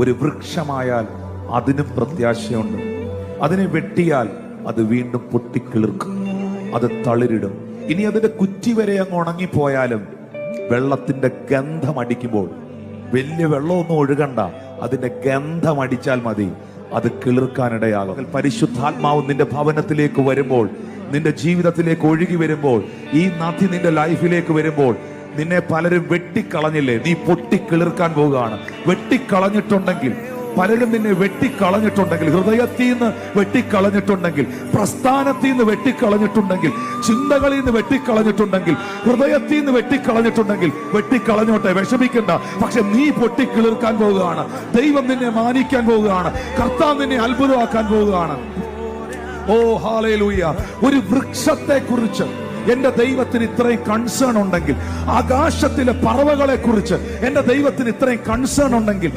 ഒരു വൃക്ഷമായാൽ അതിനും പ്രത്യാശയുണ്ട്. അതിനെ വെട്ടിയാൽ അത് വീണ്ടും പൊട്ടിക്കിളിർക്കും, അത് തളിരിടും. ഇനി അതിന്റെ കുറ്റി വരെ അങ്ങ് ഉണങ്ങിപ്പോയാലും വെള്ളത്തിന്റെ ഗന്ധം അടിക്കുമ്പോൾ, വലിയ വെള്ളമൊന്നും ഒഴുകണ്ട, അതിന്റെ ഗന്ധം അടിച്ചാൽ മതി, അത് കിളിർക്കാനിടയാകും. പരിശുദ്ധാത്മാവ് നിന്റെ ഭവനത്തിലേക്ക് വരുമ്പോൾ, നിന്റെ ജീവിതത്തിലേക്ക് ഒഴുകി വരുമ്പോൾ, ഈ നദി നിന്റെ ലൈഫിലേക്ക് വരുമ്പോൾ, നിന്നെ പലരും വെട്ടിക്കളഞ്ഞില്ലേ, നീ പൊട്ടിക്കിളിർക്കാൻ പോവുകയാണ്. വെട്ടിക്കളഞ്ഞിട്ടുണ്ടെങ്കിൽ, പലരും നിന്നെ വെട്ടിക്കളഞ്ഞിട്ടുണ്ടെങ്കിൽ, ഹൃദയത്തിൽ നിന്ന് വെട്ടിക്കളഞ്ഞിട്ടുണ്ടെങ്കിൽ, പ്രസ്ഥാനത്തിൽ നിന്ന് വെട്ടിക്കളഞ്ഞിട്ടുണ്ടെങ്കിൽ, ചിന്തകളിൽ നിന്ന് വെട്ടിക്കളഞ്ഞിട്ടുണ്ടെങ്കിൽ, ഹൃദയത്തിൽ നിന്ന് വെട്ടിക്കളഞ്ഞിട്ടുണ്ടെങ്കിൽ, വെട്ടിക്കളഞ്ഞോട്ടെ, വിഷമിക്കണ്ട. പക്ഷെ നീ പൊട്ടിക്കിളിർക്കാൻ പോവുകയാണ്. ദൈവം നിന്നെ മാനിക്കാൻ പോവുകയാണ്. കർത്താവ് നിന്നെ അത്ഭുതമാക്കാൻ പോവുകയാണ്. ഓ ഹല്ലേലൂയ. ഒരു വൃക്ഷത്തെ കുറിച്ച് എന്റെ ദൈവത്തിന് ഇത്രയും കൺസേൺ ഉണ്ടെങ്കിൽ, ആകാശത്തിലെ പറവകളെ കുറിച്ച് എന്റെ ദൈവത്തിന് ഇത്രയും കൺസേൺ ഉണ്ടെങ്കിൽ,